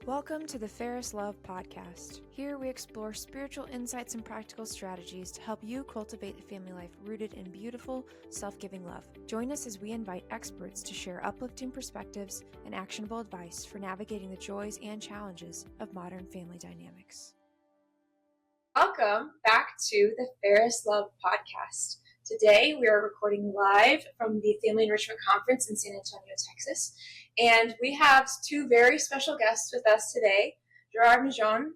Welcome to the Fairest podcast. Here we explore spiritual insights and practical strategies to help you cultivate a family life rooted in beautiful, self-giving love. Join us as we invite experts to share uplifting perspectives and actionable advice for navigating the joys and challenges of modern family dynamics. Welcome back to the Fairest Love podcast. Today we are recording live from the Family Enrichment Conference in San Antonio, Texas. And we have two very special guests with us today, Gerard and Migeon,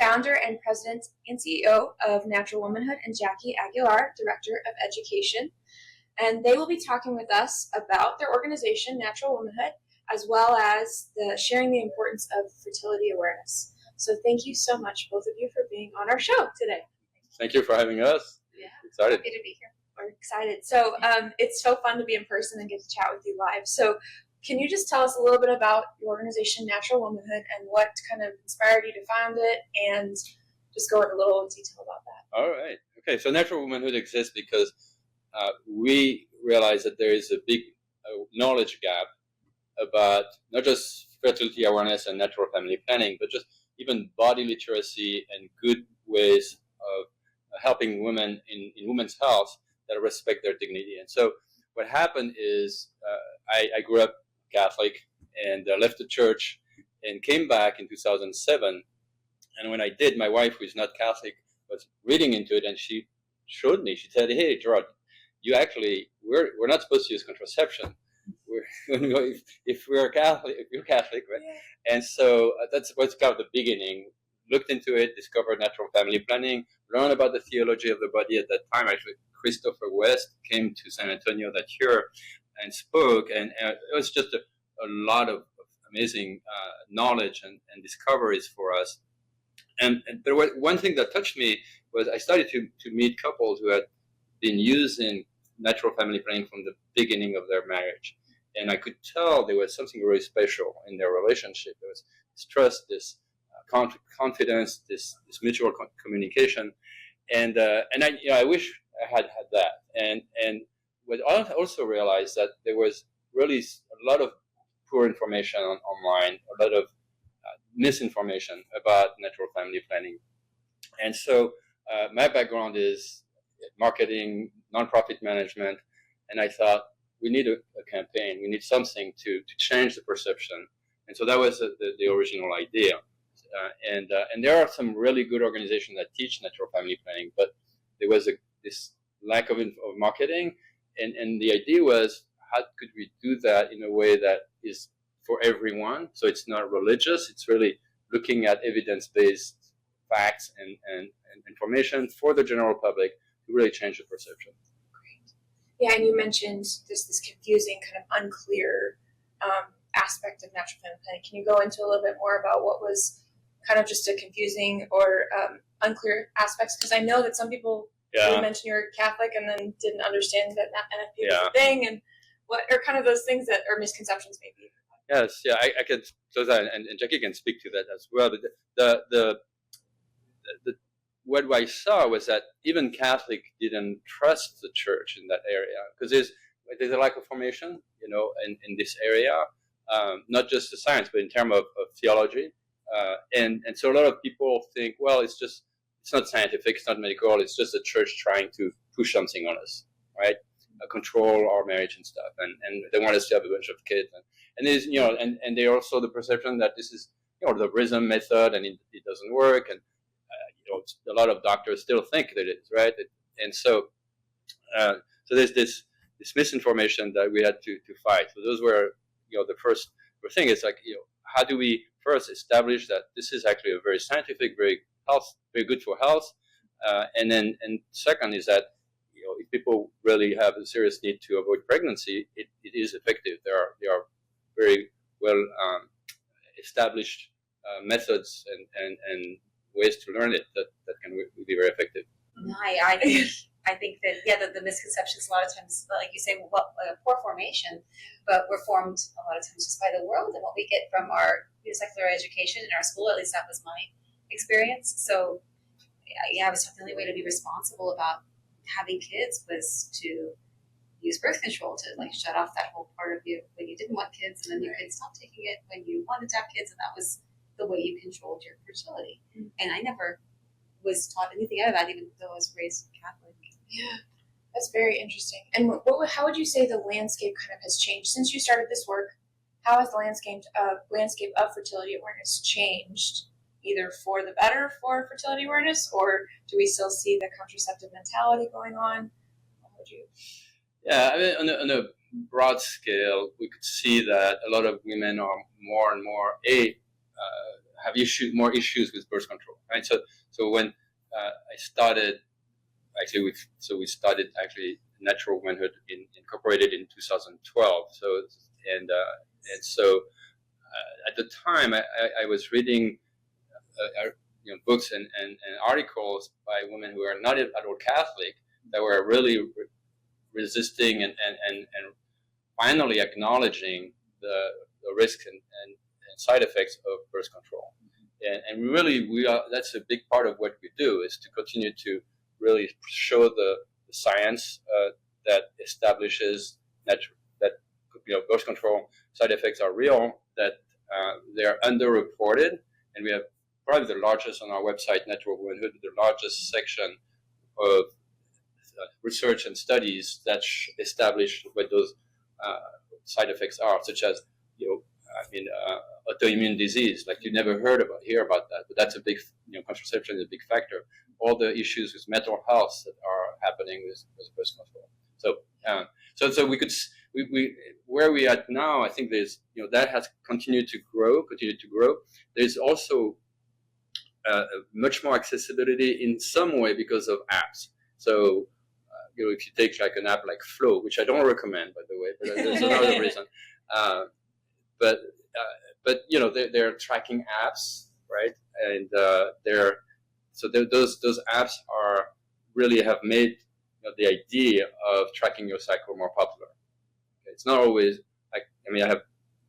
founder and president and CEO of Natural Womanhood, and Jackie Aguilar, director of education. And they will be talking with us about their organization, Natural Womanhood, as well as sharing the importance of fertility awareness. So thank you so much, both of you, for being on our show today. Thank you for having us. Yeah, excited. Happy to be here. We're excited. So it's so fun to be in person and get to chat with you live. So can you just tell us a little bit about your organization, Natural Womanhood, and what kind of inspired you to found it, and just go into a little detail about that? All right. Okay, so Natural Womanhood exists because we realize that there is a big knowledge gap about not just fertility awareness and natural family planning, but just even body literacy and good ways of helping women in women's health that respect their dignity. And so what happened is I grew up Catholic and left the church and came back in 2007. And when I did, my wife, who is not Catholic, was reading into it, and she showed me. She said, "Hey, Gerard, you actually we're not supposed to use contraception. If we're Catholic, if you're Catholic, right?" Yeah. And so that's what's kind of the beginning. Looked into it, discovered natural family planning, learned about the theology of the body at that time. Actually, Christopher West came to San Antonio that year and spoke, and it was just a lot of amazing knowledge and discoveries for us. And there was one thing that touched me was I started to meet couples who had been using natural family planning from the beginning of their marriage. And I could tell there was something really special in their relationship. There was this trust, this confidence, this mutual communication. And I wish I had that. And what I also realized that there was really a lot of poor information online, a lot of misinformation about natural family planning. And so my background is marketing, nonprofit management, and I thought we need a campaign. We need something to change the perception. And so that was the original idea. And there are some really good organizations that teach natural family planning, but there was this lack of marketing. And the idea was, how could we do that in a way that is for everyone? So it's not religious. It's really looking at evidence-based facts and information for the general public to really change the perception. Great. Yeah, and you mentioned this confusing, kind of unclear aspect of natural family planning. Can you go into a little bit more about what was kind of just a confusing or unclear aspects? Because I know that some people you mentioned you're Catholic and then didn't understand that NFP was a thing, and what are kind of those things that are misconceptions maybe? Yes, yeah, I can close that, and Jackie can speak to that as well. But what I saw was that even Catholic didn't trust the church in that area because there's a lack of formation, in this area, not just the science, but in terms of theology, and so a lot of people think, well, it's not scientific, it's not medical, it's just the church trying to push something on us, right? Control our marriage and stuff, and they want us to have a bunch of kids, and there's and they also the perception that this is the rhythm method and it doesn't work, and a lot of doctors still think that it is, right? And so there's this misinformation that we had to fight. So those were the first thing is like how do we first establish that this is actually a very scientific, very good for health, and second is that if people really have a serious need to avoid pregnancy, it is effective. There are very well established methods and ways to learn it that can be very effective. No, I think that the misconceptions a lot of times, like you say, poor formation, but we're formed a lot of times just by the world and what we get from our secular education in our school. At least that was my experience. So I was taught the only way to be responsible about having kids was to use birth control to shut off that whole part of you when you didn't want kids, and then you could stop taking it when you wanted to have kids, and that was the way you controlled your fertility. And I never was taught anything out of that, even though I was raised Catholic. Yeah, that's very interesting. And how would you say the landscape kind of has changed since you started this work? How has the landscape of fertility awareness changed, either for the better for fertility awareness, or do we still see the contraceptive mentality going on? How would you? Yeah, I mean, on a broad scale, we could see that a lot of women are more and more have more issues with birth control, right? So when I started, we started Natural Womanhood incorporated in 2012. So at the time, I was reading books and articles by women who are not at all Catholic that were really resisting and finally acknowledging the risks and side effects of birth control. And really, that's a big part of what we do, is to continue to really show the science that establishes that birth control side effects are real, that they're underreported, and we have probably the largest on our website, Natural Womanhood, the largest section of research and studies that establish what those side effects are, such as autoimmune disease. Like you never hear about that, but that's a big contraception is a big factor. All the issues with mental health that are happening with birth control. So we where we are now, I think there's that has continued to grow. There's also much more accessibility in some way because of apps. So if you take like an app like Flow, which I don't recommend, by the way, but there's another reason. But they're tracking apps, right? And those apps are really have made the idea of tracking your cycle more popular. It's not always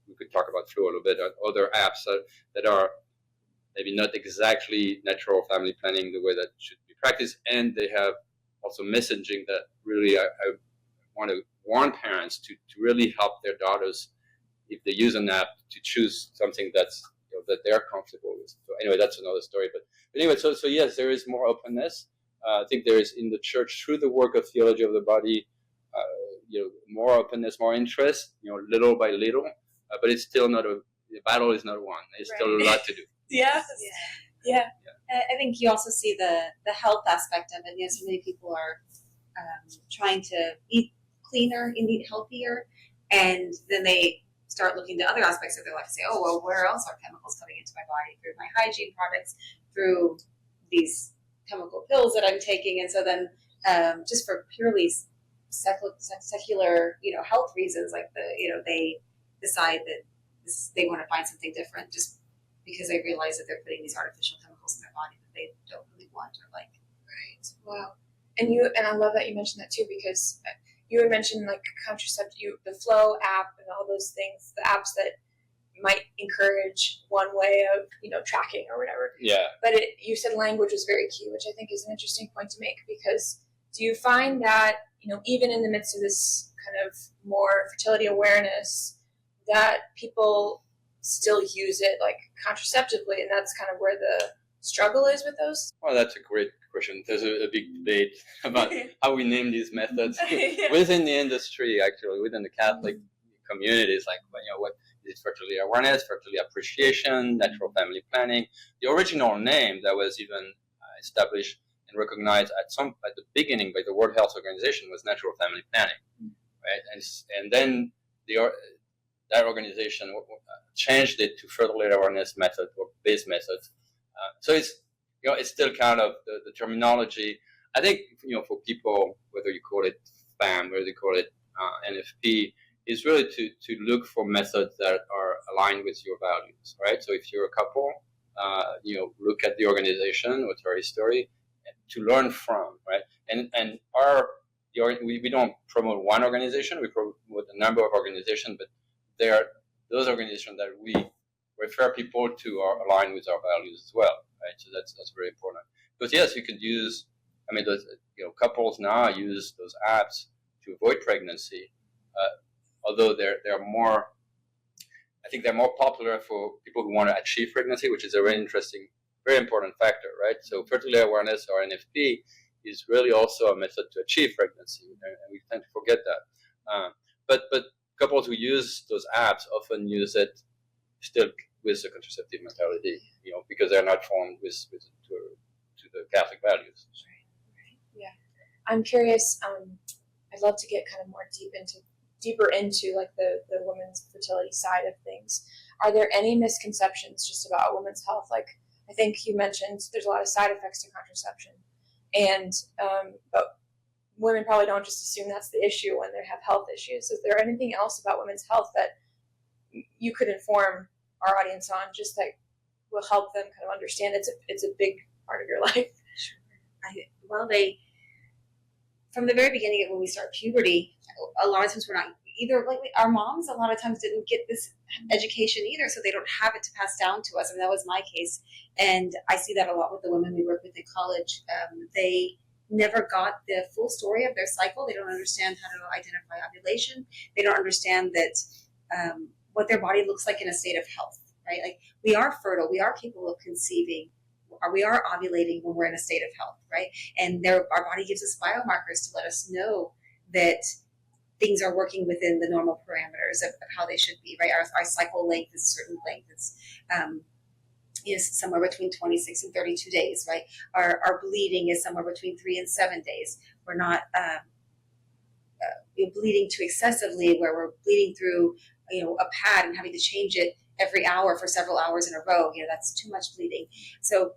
we could talk about Flow a little bit. Other apps that are maybe not exactly natural family planning the way that should be practiced, and they have also messaging that really I want to warn parents to really help their daughters, if they use an app, to choose something that's that they're comfortable with. So anyway, that's another story. But anyway, so yes, there is more openness. I think there is in the church, through the work of theology of the body, more openness, more interest, little by little. But it's still not the battle is not won. There's still a lot to do. Yeah. I think you also see the health aspect of it. So many people are trying to eat cleaner and eat healthier, and then they start looking to other aspects of their life and say, oh, well, where else are chemicals coming into my body? Through my hygiene products, through these chemical pills that I'm taking. And so then just for purely secular, health reasons, like they decide that they want to find something different just because they realize that they're putting these artificial chemicals in their body that they don't really want or like. Right. Wow. And I love that you mentioned that too, because you had mentioned like the Flow app and all those things, the apps that might encourage one way of, tracking or whatever. Yeah. But you said language was very key, which I think is an interesting point to make, because do you find that, even in the midst of this kind of more fertility awareness, that people still use it like contraceptively, and that's kind of where the struggle is with those? Well, that's a great question. There's a big debate about how we name these methods within the industry, actually, within the Catholic communities, like, what is fertility awareness, fertility appreciation, natural family planning. The original name that was even established and recognized at the beginning by the World Health Organization was natural family planning, right? And then that organization changed it to fertility awareness method or base methods. So it's still kind of the terminology. I think for people, whether you call it FAM, whether you call it NFP, is really to look for methods that are aligned with your values, right? So if you're a couple, look at the organization, what's our history, to learn from, right? And we don't promote one organization, we promote a number of organizations, but they are those organizations that we refer people to are aligned with our values as well, right? So that's very important. Because yes, you could use, those, couples now use those apps to avoid pregnancy, although they're more I think they're more popular for people who want to achieve pregnancy, which is a very interesting, very important factor, right? So fertility awareness, or NFP, is really also a method to achieve pregnancy, and we tend to forget that. But couples who use those apps often use it still with the contraceptive mentality, because they're not formed to the Catholic values. Right. Yeah. I'm curious. I'd love to get kind of deeper into like the women's fertility side of things. Are there any misconceptions just about women's health? Like, I think you mentioned there's a lot of side effects to contraception, and but women probably don't just assume that's the issue when they have health issues. Is there anything else about women's health that you could inform our audience on, just that will help them kind of understand it's a big part of your life? Sure. From the very beginning of when we start puberty, a lot of times we're not either, like our moms a lot of times didn't get this education either, so they don't have it to pass down to us. And that was my case. And I see that a lot with the women we work with in college. They never got the full story of their cycle. They don't understand how to identify ovulation. They don't understand that what their body looks like in a state of health, right? Like, we are fertile, we are capable of conceiving, we are ovulating when we're in a state of health, right? And our body gives us biomarkers to let us know that things are working within the normal parameters of how they should be, right? Our cycle length is a certain length. It's somewhere between 26 and 32 days, right? Our bleeding is somewhere between 3 and 7 days. We're not bleeding too excessively, where we're bleeding through a pad and having to change it every hour for several hours in a row. That's too much bleeding. So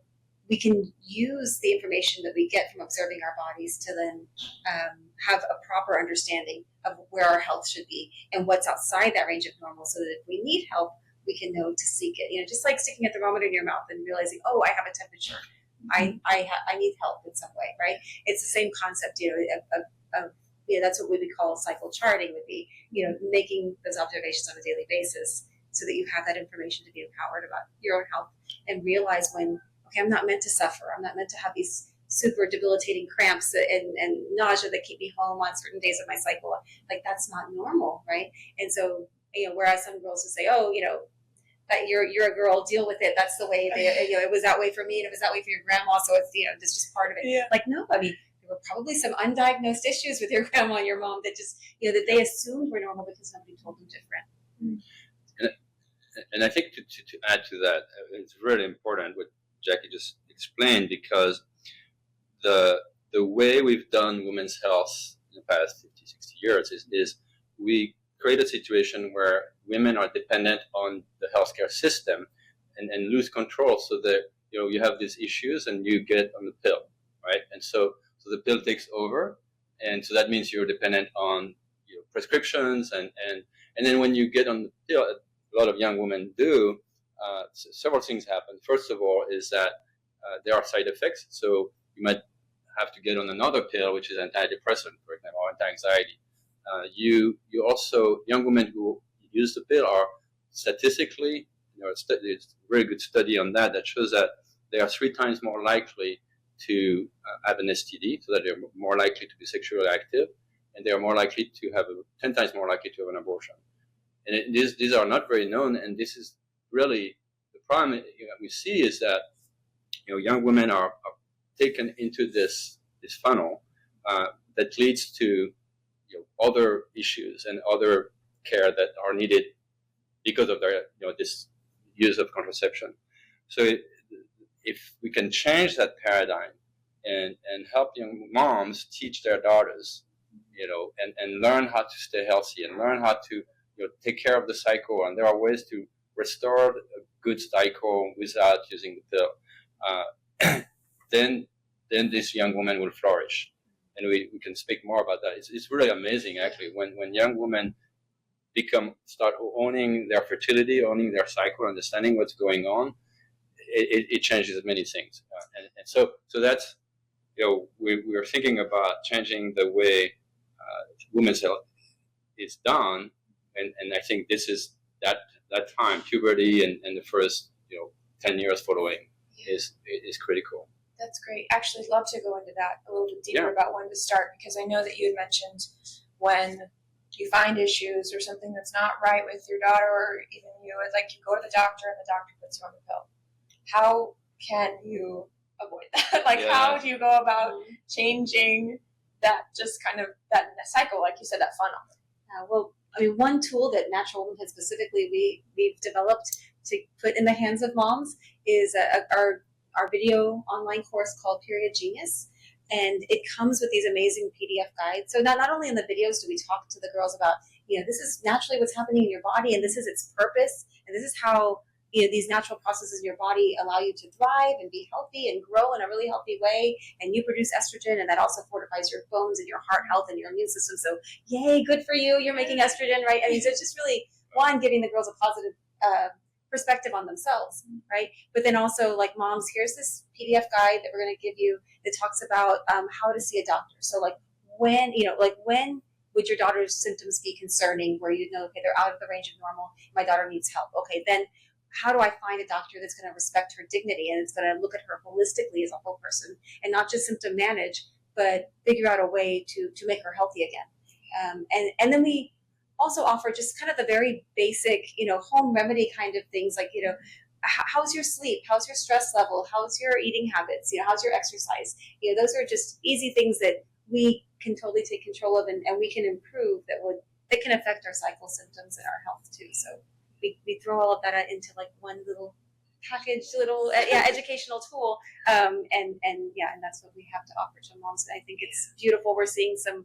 we can use the information that we get from observing our bodies to then have a proper understanding of where our health should be and what's outside that range of normal, so that if we need help, we can know to seek it. Just like sticking a thermometer in your mouth and realizing, oh, I have a temperature. I need help in some way, right? It's the same concept, of that's what we would call cycle charting, would be, making those observations on a daily basis, so that you have that information to be empowered about your own health and realize when, okay, I'm not meant to suffer. I'm not meant to have these super debilitating cramps and nausea that keep me home on certain days of my cycle. Like, that's not normal, right? And so, whereas some girls would say, oh, that you're a girl, deal with it. That's the way it was that way for me, and it was that way for your grandma. So it's, that's just part of it. Yeah. Like, no, I mean, there were probably some undiagnosed issues with your grandma and your mom that just, that they assumed were normal because nobody told them different. And I think to add to that, it's really important what Jackie just explained, because the way we've done women's health in the past 50, 60 years is we create a situation where women are dependent on the healthcare system and lose control, so that you have these issues and you get on the pill, right? And so the pill takes over, and so that means you're dependent on prescriptions, and then when you get on the pill, a lot of young women do, several things happen. First of all is that there are side effects. So you might have to get on another pill, which is antidepressant, for example, or anti-anxiety. You also, young women who use the pill are statistically, there's a very good study on that shows that they are 3 times more likely to have an STD, so that they're more likely to be sexually active, and they are more likely to have 10 times more likely to have an abortion. And these are not very known, and this is really the problem we see, is that young women are taken into this funnel that leads to other issues and other care that are needed because of their this use of contraception. So if we can change that paradigm and help young moms teach their daughters, and learn how to stay healthy and learn how to take care of the cycle, and there are ways to restore a good cycle without using the pill, then this young woman will flourish. And we can speak more about that. It's really amazing, actually, when young women start owning their fertility, owning their cycle, understanding what's going on, it changes many things. And so that's, we are thinking about changing the way women's health is done. And I think this is that time, puberty and the first 10 years following is critical. That's great. Actually, I'd love to go into that a little bit deeper about when to start, because I know that you had mentioned when you find issues or something that's not right with your daughter or even you, it's like you go to the doctor and the doctor puts you on the pill. How can you avoid that? Like, how do you go about changing that, just kind of that cycle, like you said, that funnel? Well, I mean, one tool that Natural Womanhood specifically we've developed to put in the hands of moms is our video online course called Period Genius. And it comes with these amazing PDF guides. So not only in the videos do we talk to the girls about, this is naturally what's happening in your body, and this is its purpose, and this is how these natural processes in your body allow you to thrive and be healthy and grow in a really healthy way, and you produce estrogen, and that also fortifies your bones and your heart health and your immune system. So yay, good for you, you're making estrogen, right? I mean, so it's just really, one, giving the girls a positive perspective on themselves, right? But then also, like, moms, here's this PDF guide that we're going to give you that talks about how to see a doctor. So when would your daughter's symptoms be concerning, where okay, they're out of the range of normal, my daughter needs help. Okay, then how do I find a doctor that's going to respect her dignity and it's going to look at her holistically as a whole person and not just symptom manage, but figure out a way to make her healthy again. And then we also offer just kind of the very basic, home remedy kind of things, like, how's your sleep? How's your stress level? How's your eating habits? How's your exercise? Those are just easy things that we can totally take control of and we can improve that can affect our cycle symptoms and our health too. So we throw all of that into like one little packaged little educational tool, and that's what we have to offer to moms. And I think it's beautiful. We're seeing some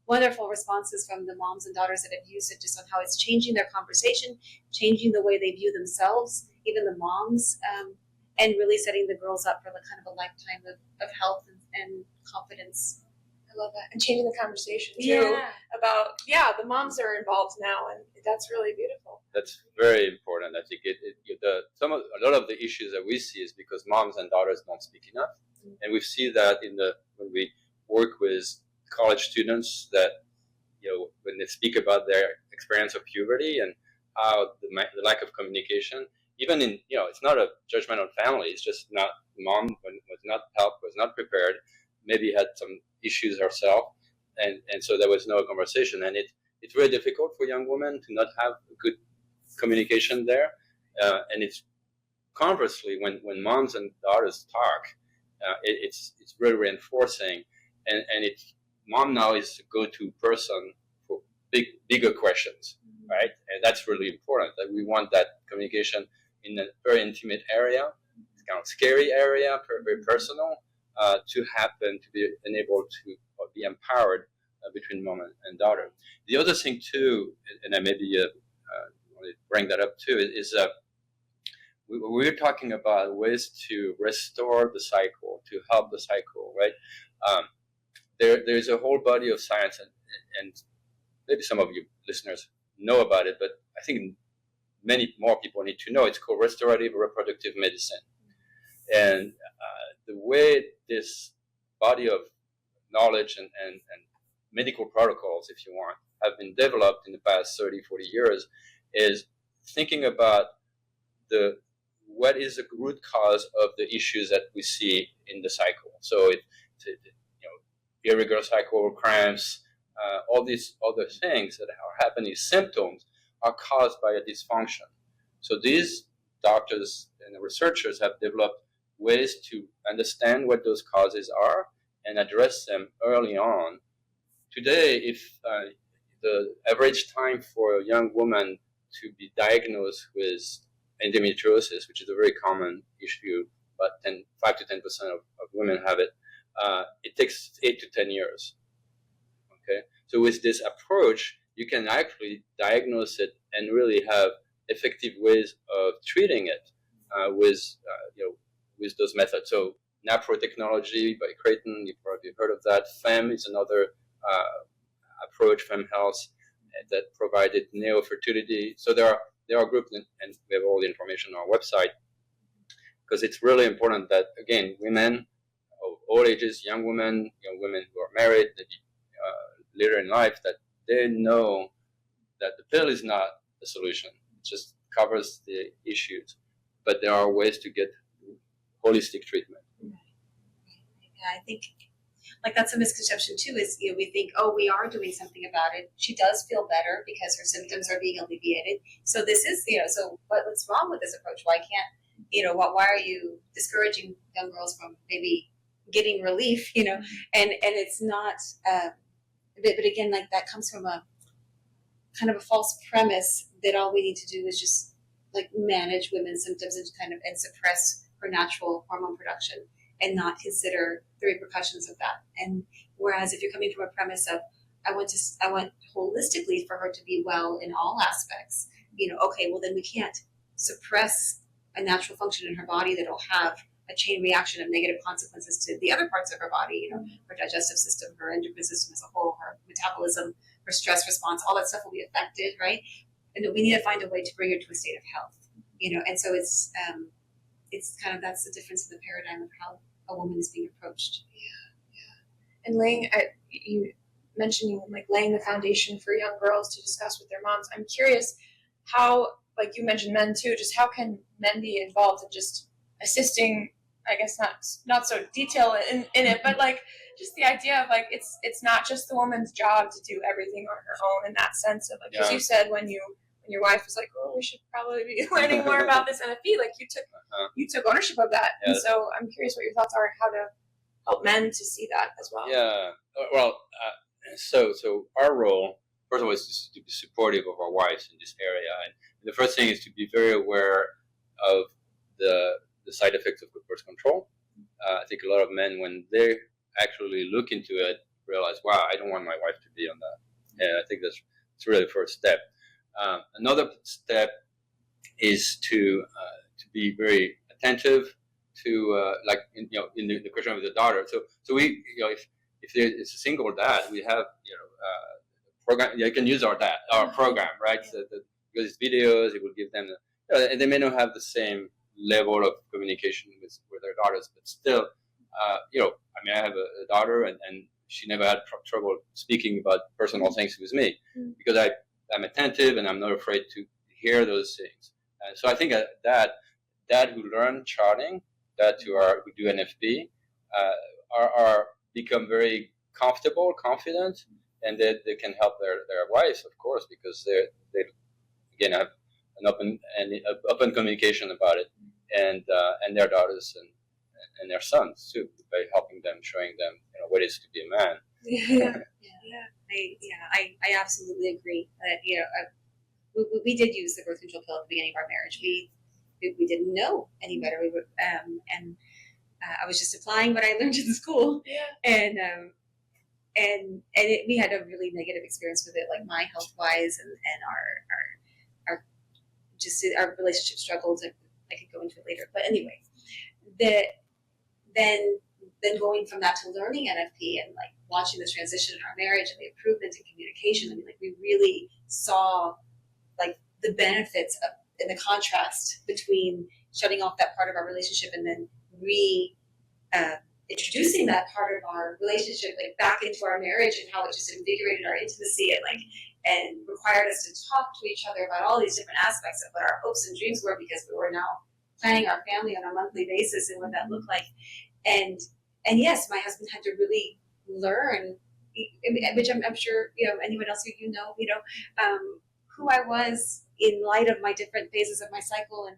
wonderful responses from the moms and daughters that have used it, just on how it's changing their conversation, changing the way they view themselves, even the moms, and really setting the girls up for the kind of a lifetime of health and confidence. I love that. And changing the conversation too about, the moms are involved now, and that's really beautiful. That's very important. I think a lot of the issues that we see is because moms and daughters don't speak enough. Mm-hmm. And we see that when we work with college students, that when they speak about their experience of puberty and how the lack of communication, even in it's not a judgment on family, it's just not, mom was not helped, was not prepared, maybe had some issues herself, and so there was no conversation, and it's very difficult for young women to not have good communication there, and it's conversely when moms and daughters talk, it's really reinforcing, and it's mom now is the go-to person for bigger questions, right? And that's really important. That we want that communication in a very intimate area, kind of scary area, very personal, to happen, to be enabled to be empowered between mom and daughter. The other thing too, and I maybe want to bring that up too, is we're talking about ways to restore the cycle, to help the cycle, right? There's a whole body of science, and maybe some of you listeners know about it, but I think many more people need to know. It's called restorative reproductive medicine. And the way this body of knowledge and medical protocols, if you want, have been developed in the past 30, 40 years is thinking about what is the root cause of the issues that we see in the cycle. So irregular cycle, cramps, all these other things that are happening, symptoms, are caused by a dysfunction. So these doctors and researchers have developed ways to understand what those causes are and address them early on. Today, if the average time for a young woman to be diagnosed with endometriosis, which is a very common issue, but 5 to 10% of women have it, it takes 8 to 10 years. Okay, so with this approach, you can actually diagnose it and really have effective ways of treating it with those methods. So NAPRO technology by Creighton, you've probably heard of that. FEM is another approach, FEM Health, that provided Fertility. So there are groups, and we have all the information on our website, because it's really important that, again, women of all ages, young women who are married, later in life, that they know that the pill is not the solution. It just covers the issues. But there are ways to get holistic treatment. Yeah, I think like that's a misconception too, is, you know, we think, oh, we are doing something about it. She does feel better because her symptoms are being alleviated. So this is, you know, so what's wrong with this approach? Why can't, you know, why are you discouraging young girls from maybe getting relief, you know? And it's not, but again, like that comes from a kind of a false premise that all we need to do is just like manage women's symptoms and suppress her natural hormone production and not consider the repercussions of that. And whereas if you're coming from a premise of I want holistically for her to be well in all aspects, you know, okay, well then we can't suppress a natural function in her body that'll have a chain reaction of negative consequences to the other parts of her body, you know, her digestive system, her endocrine system as a whole, her metabolism, her stress response, all that stuff will be affected, right? And we need to find a way to bring her to a state of health, you know, and so it's kind of, that's the difference in the paradigm of how a woman is being approached. And you mentioning like laying the foundation for young girls to discuss with their moms. I'm curious how, like you mentioned men too, just how can men be involved in just assisting, I guess not so detailed in it, but like just the idea of like it's not just the woman's job to do everything on her own in that sense of like, because you said when your wife was like, oh, we should probably be learning more about this NFP, like you took ownership of that. Yes. And so I'm curious what your thoughts are on how to help men to see that as well. Yeah, well, so our role, first of all, is to be supportive of our wives in this area. And the first thing is to be very aware of the side effects of birth control. I think a lot of men, when they actually look into it, realize, wow, I don't want my wife to be on that. And I think that's really the first step. Another step is to be very attentive to in the question of the daughter. So we, you know, if it's a single dad, we have, you know, program. You can use our program, right? So because it's videos, it will give them, and they may not have the same level of communication with their daughters, but still, you know, I mean, I have a daughter, and she never had trouble speaking about personal things with me because I'm attentive and I'm not afraid to hear those things. And so I think that who learn charting, who do NFP, are become very comfortable, confident, and that they can help their wives, of course, because they again have an open communication about it, and their daughters and their sons too, by helping them, showing them, you know, what it is to be a man. I absolutely agree that, you know, we did use the birth control pill at the beginning of our marriage. We didn't know any better. We were, and I was just applying what I learned in school, and we had a really negative experience with it, like my health wise, and our relationship struggled. And I could go into it later, but anyway, then going from that to learning NFP and like watching the transition in our marriage and the improvement in communication, I mean, like we really saw like the benefits of, and the contrast between shutting off that part of our relationship and then introducing that part of our relationship like back into our marriage, and how it just invigorated our intimacy and required us to talk to each other about all these different aspects of what our hopes and dreams were, because we were now planning our family on a monthly basis and what that looked like. And yes, my husband had to really learn, which I'm sure, you know, anyone else who you know, who I was in light of my different phases of my cycle,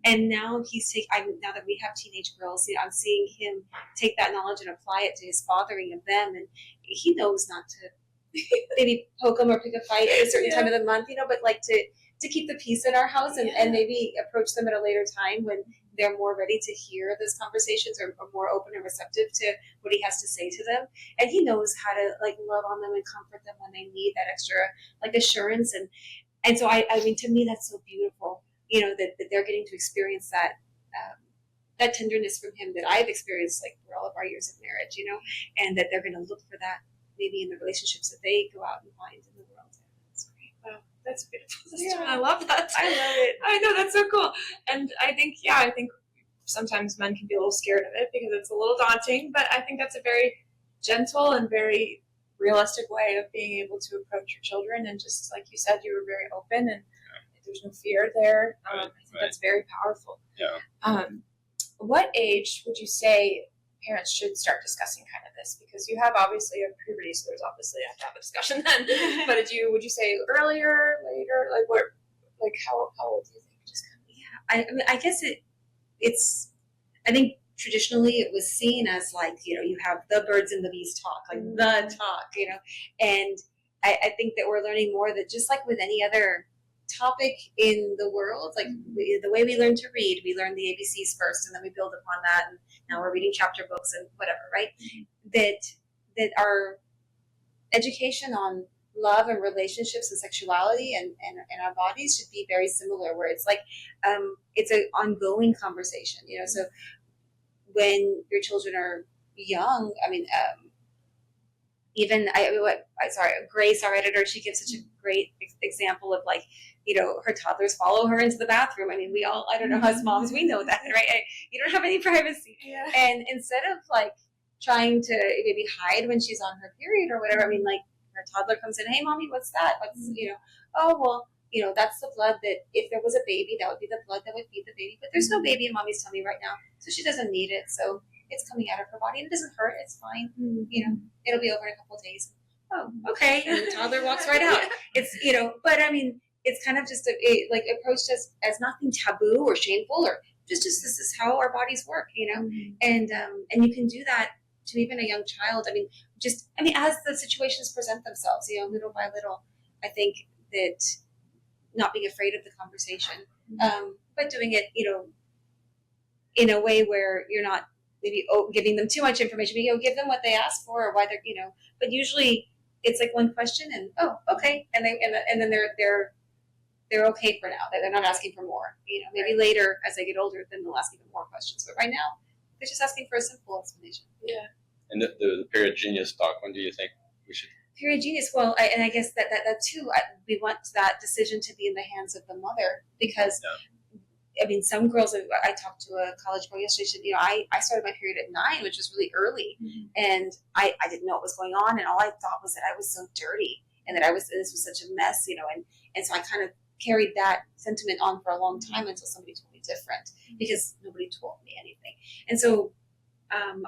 and now now that we have teenage girls, you know, I'm seeing him take that knowledge and apply it to his fathering of them, and he knows not to maybe poke them or pick a fight at a certain time of the month, you know, but like to keep the peace in our house and maybe approach them at a later time when they're more ready to hear those conversations or more open and receptive to what he has to say to them. And he knows how to like love on them and comfort them when they need that extra like assurance. And so I mean, to me, that's so beautiful, you know, that they're getting to experience that tenderness from him that I've experienced like for all of our years of marriage, you know, and that they're going to look for that maybe in the relationships that they go out and find in the world. That's great. Wow. That's beautiful. Yeah. I love that. I love it. I know, that's so cool. And I think sometimes men can be a little scared of it because it's a little daunting, but I think that's a very gentle and very realistic way of being able to approach your children. And just like you said, you were very open and there's no fear there. I think that's very powerful. Yeah. What age would you say parents should start discussing kind of this? Because you have obviously a puberty, so there's obviously have to have a discussion then. But would you say earlier, later, like what, like how old do you think? Just kind of, I mean, I guess it's. I think traditionally it was seen as like, you have the birds and the bees talk, like the talk, and I think that we're learning more that just like with any other topic in the world, like the way we learn to read, we learn the ABCs first and then we build upon that, and now we're reading chapter books and whatever, right? That our education on love and relationships and sexuality and our bodies should be very similar, where it's like it's an ongoing conversation, so when your children are young, I mean, Grace, our editor, she gives such a great example of like, her toddlers follow her into the bathroom. I mean, we all, I don't know, as moms, we know that, right? You don't have any privacy. Yeah. And instead of like trying to maybe hide when she's on her period or whatever, I mean, like her toddler comes in, hey, mommy, what's that? Oh, well, that's the blood that if there was a baby, that would be the blood that would feed the baby. But there's no baby in mommy's tummy right now, so she doesn't need it. So it's coming out of her body and it doesn't hurt. It's fine. It'll be over in a couple of dadays. Oh, okay. And the toddler walks right out. It's, but I mean, it's kind of just like approached as nothing taboo or shameful or just this is how our bodies work, and you can do that to even a young child. I mean, as the situations present themselves, little by little, I think that not being afraid of the conversation, but doing it, in a way where you're not maybe giving them too much information, but, give them what they ask for or why they're, but usually it's like one question and, oh, okay. And then they're okay for now. They're not asking for more, maybe later as they get older, then they'll ask even more questions. But right now they're just asking for a simple explanation. Yeah. And the period genius talk, when do you think we should? Period genius. Well, and I guess that too, we want that decision to be in the hands of the mother because, I mean, some girls, I talked to a college girl yesterday, she said, I started my period at 9, which was really early. And I didn't know what was going on. And all I thought was that I was so dirty and that this was such a mess, and so I kind of carried that sentiment on for a long time until somebody told me different because nobody told me anything. And so,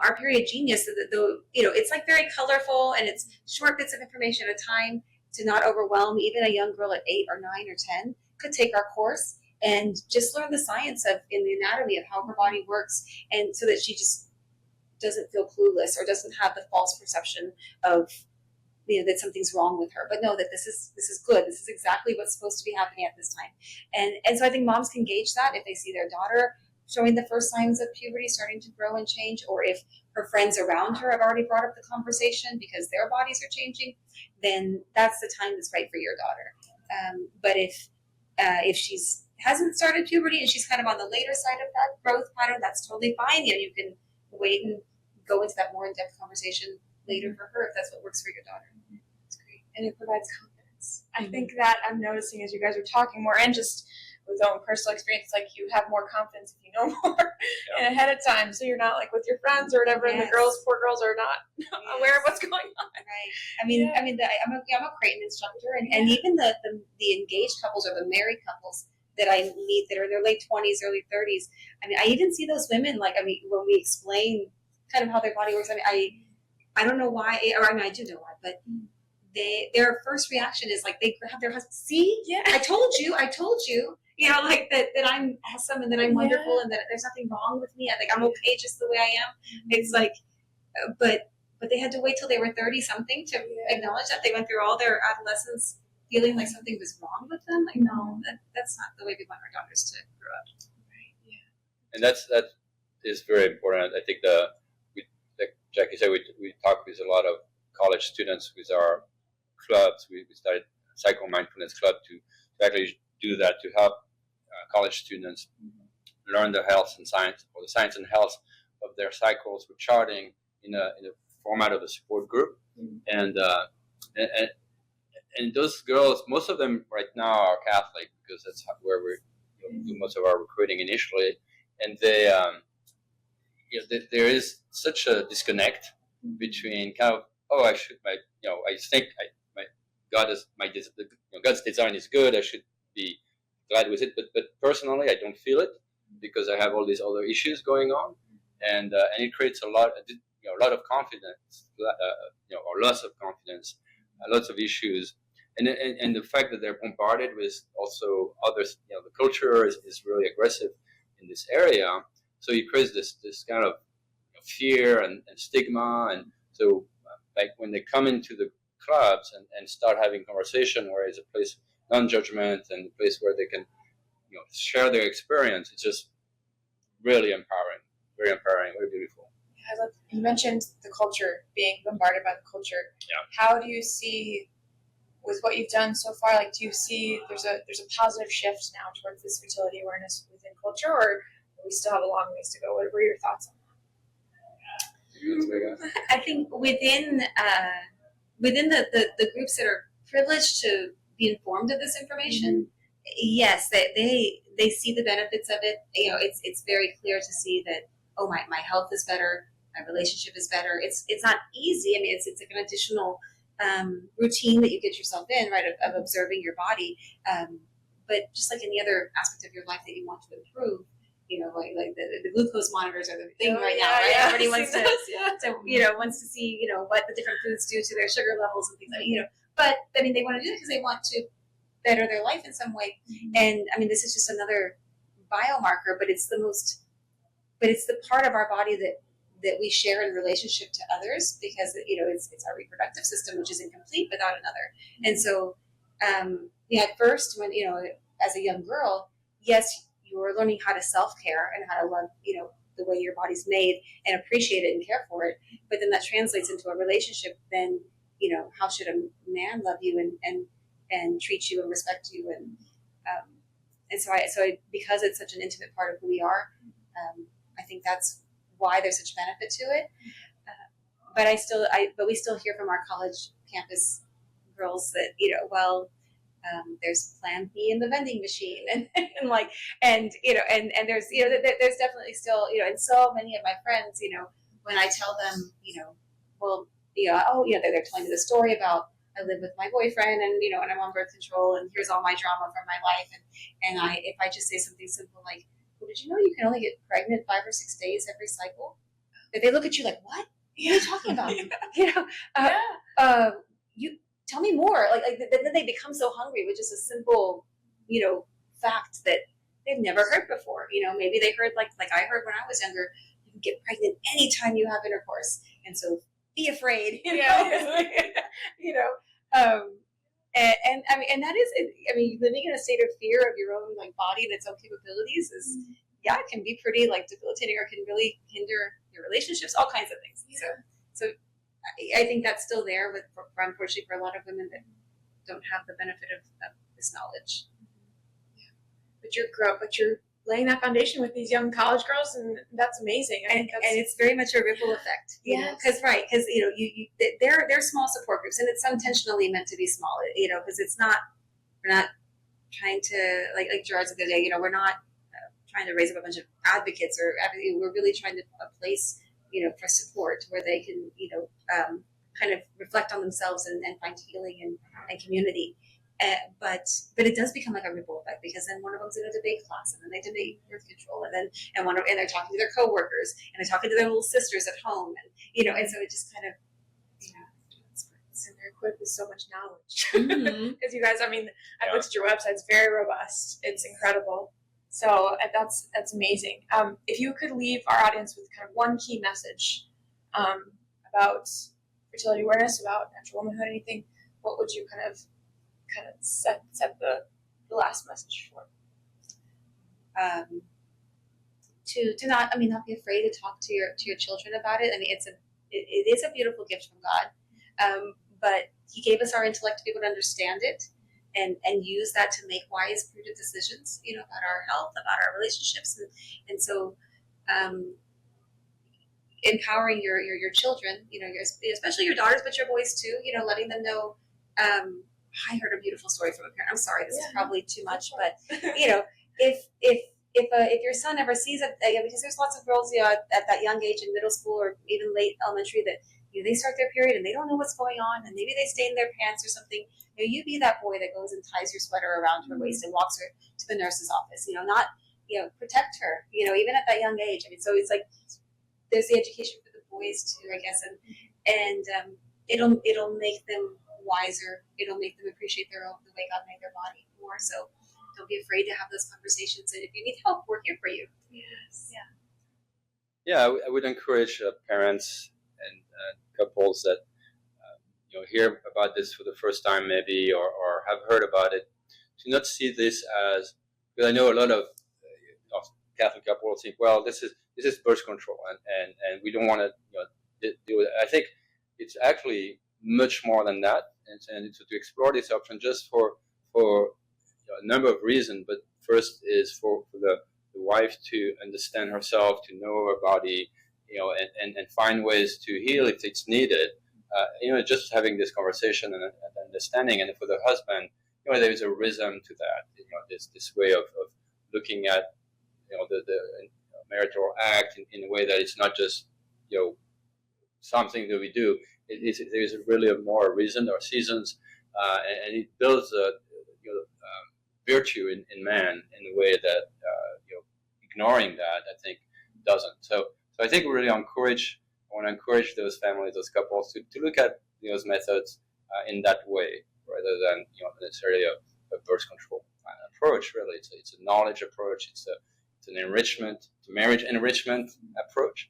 our period genius, it's like very colorful and it's short bits of information at a time to not overwhelm. Even a young girl at 8 or 9 or 10 could take our course and just learn the science in the anatomy of how her body works, and so that she just doesn't feel clueless or doesn't have the false perception of that something's wrong with her, but know that this is good. This is exactly what's supposed to be happening at this time, and so I think moms can gauge that if they see their daughter showing the first signs of puberty starting to grow and change, or if her friends around her have already brought up the conversation because their bodies are changing, then that's the time that's right for your daughter. But if she's hasn't started puberty and she's kind of on the later side of that growth pattern, that's totally fine. You can wait and go into that more in-depth conversation later for her if that's what works for your daughter. That's great. And it provides confidence. I think that I'm noticing as you guys are talking more and just with own personal experience, like you have more confidence if you know more and ahead of time, so you're not like with your friends or whatever, and the poor girls are not aware of what's going on. Right. I mean, I'm a Creighton instructor, and even the engaged couples or the married couples that I meet that are in their late 20s, early 30s. I mean, I even see those women when we explain kind of how their body works. I mean, I don't know why, or I mean, I do know why, but their first reaction is like they have their husband. See, I told you. Like that I'm awesome and that I'm wonderful and that there's nothing wrong with me. I think I'm okay just the way I am. It's like, but they had to wait till they were 30 something to acknowledge that they went through all their adolescence feeling like something was wrong with them. Like, no, that's not the way we want our daughters to grow up. Right. Yeah. And that is very important. I think like Jackie said, we talk with a lot of college students with our clubs. We started Psycho Mindfulness Club to actually do that, to help college students learn the health and science, or the science and health of their cycles with charting in a format of a support group. And those girls, most of them right now are Catholic because that's where we do most of our recruiting initially. And they, there is such a disconnect between kind of, I think God's design is good. I should be glad with it, but personally, I don't feel it because I have all these other issues going on, and it creates a lot of confidence, or loss of confidence, lots of issues, and the fact that they're bombarded with also others, the culture is really aggressive in this area, so it creates this kind of fear and stigma, and so like when they come into the clubs and start having conversation where it's a place non-judgment and a place where they can share their experience, it's just really empowering, very empowering, very beautiful. I love, you mentioned the culture, being bombarded by the culture. Yeah. How do you see, with what you've done so far, like, do you see there's a positive shift now towards this fertility awareness within culture, or we still have a long ways to go? What were your thoughts on that? I think within the groups that are privileged to be informed of this information, yes, they see the benefits of it. It's very clear to see that, oh, my health is better, my relationship is better. It's not easy. I mean, it's like an additional routine that you get yourself in, right, of observing your body. But just like any other aspect of your life that you want to improve, like the glucose monitors are the thing right now, right? Yeah. Everybody wants to wants to see, what the different foods do to their sugar levels and things like that, But I mean, they want to do it because they want to better their life in some way. And I mean, this is just another biomarker, but it's the part of our body that we share in relationship to others, because it's our reproductive system, which is incomplete without another. And so, at first, when as a young girl, yes, you're learning how to self-care and how to love, the way your body's made and appreciate it and care for it. But then that translates into a relationship. Then, how should a man love you and treat you and respect you? And so because it's such an intimate part of who we are, I think that's why there's such benefit to it. But we still hear from our college campus girls that, there's Plan B in the vending machine, and there's there's definitely still, and so many of my friends, when I tell them, they're telling me the story about, I live with my boyfriend, and and I'm on birth control, and here's all my drama from my life, and if I just say something simple like, well, did you know you can only get pregnant 5 or 6 days every cycle? They look at you like, what? What are you talking about? You tell me more. Then they become so hungry with just a simple, fact that they've never heard before. Maybe they heard like I heard when I was younger, you can get pregnant anytime you have intercourse, and so be afraid. And I mean, and that is, living in a state of fear of your own body and its own capabilities is, it can be pretty debilitating, or can really hinder your relationships, all kinds of things. So I think that's still there, unfortunately, for a lot of women that don't have the benefit of this knowledge. Yeah. But you're laying that foundation with these young college girls, and that's amazing. And it's very much a ripple effect. Yeah. Because they're small support groups, and it's intentionally meant to be small. Because we're not trying to like Gerard said the other day. We're not trying to raise up a bunch of advocates, or we're really trying to a place for support where they can kind of reflect on themselves and find healing and community. But it does become like a ripple effect, because then one of them's in a debate class, and then they debate birth control, and they're talking to their coworkers, and they're talking to their little sisters at home, and so it just kind of and they're equipped with so much knowledge. Because you guys, I looked at your website; it's very robust. It's incredible. So that's amazing. If you could leave our audience with kind of one key message about fertility awareness, about natural womanhood, anything, what would you kind of set the last message for? To not be afraid to talk to your children about it. It is a beautiful gift from God, but He gave us our intellect to be able to understand it and use that to make wise, prudent decisions, about our health, about our relationships, and so empowering your children, especially your daughters, but your boys too, letting them know. I heard a beautiful story from a parent. I'm sorry, this is probably too much, but if your son ever sees it, because there's lots of girls at that young age in middle school or even late elementary that they start their period and they don't know what's going on, and maybe they stain their pants or something. You be that boy that goes and ties your sweater around her waist and walks her to the nurse's office. Protect her. Even at that young age. So it's like there's the education for the boys too, I guess, and it'll make them wiser. It'll make them appreciate the way God made their body more. So don't be afraid to have those conversations. And if you need help, we're here for you. Yes. Yeah. Yeah, I would encourage parents and couples that hear about this for the first time, maybe, or have heard about it, to not see this as, because I know a lot of Catholic couples think, well, this is birth control, and we don't want to deal with it. I think it's actually much more than that, and to explore this option just for a number of reasons. But first is for the wife to understand herself, to know her body, and find ways to heal if it's needed. Just having this conversation and understanding, and for the husband, there is a rhythm to that. This way of looking at the marital act in a way that it's not just something that we do. There's really a more reason or seasons, and it builds a virtue in man in a way that ignoring that, I think, doesn't. So I think we really I want to encourage those families, those couples, to look at those methods in that way, rather than necessarily a birth control approach. Really, it's a knowledge approach. It's an enrichment, marriage enrichment approach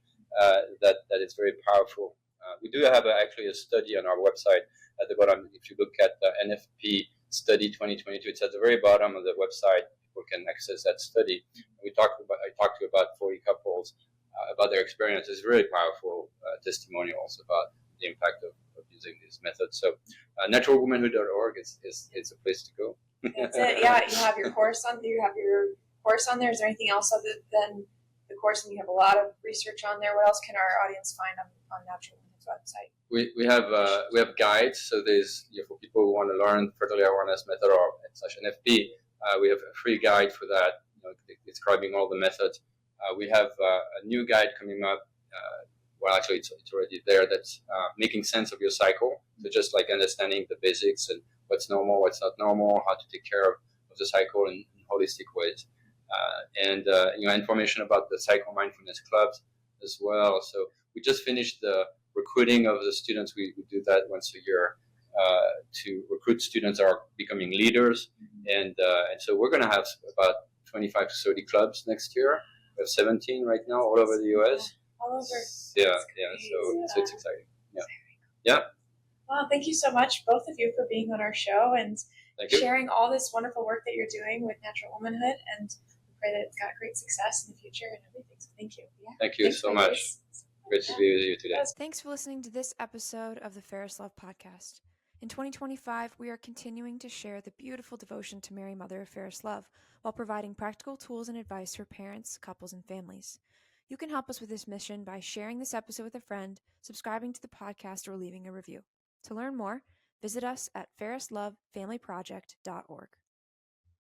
that is very powerful. We do have actually a study on our website at the bottom. If you look at the NFP study 2022, it's at the very bottom of the website. People can access that study. I talked to about 40 couples about their experience. It's very powerful testimonials about the impact of using these methods. So naturalwomanhood.org is a place to go. That's it. Yeah, you have your course on there. Is there anything else other than the course? And you have a lot of research on there. What else can our audience find on Natural Womanhood's website? We have guides. So there's for people who want to learn fertility awareness method or /NFP. We have a free guide for that, describing all the methods. We have a new guide coming up. Well, actually, it's already there. That's making sense of your cycle. So just like understanding the basics and what's normal, what's not normal, how to take care of the cycle in holistic ways, and information about the cycle mindfulness clubs as well. So we just finished the recruiting of the students. We do that once a year to recruit students that are becoming leaders, and so we're going to have about 25 to 30 clubs next year. We have 17 right now all over the U.S. All over. Yeah. So it's exciting. Yeah. Well, thank you so much, both of you, for being on our show and sharing all this wonderful work that you're doing with Natural Womanhood. And we pray that it's got great success in the future and everything. So thank you. Yeah. Thank you so much. Great to be with you today. Thanks for listening to this episode of the Fairest Love podcast. In 2025, we are continuing to share the beautiful devotion to Mary, Mother of Fairest Love, while providing practical tools and advice for parents, couples, and families. You can help us with this mission by sharing this episode with a friend, subscribing to the podcast, or leaving a review. To learn more, visit us at fairestlovefamilyproject.org.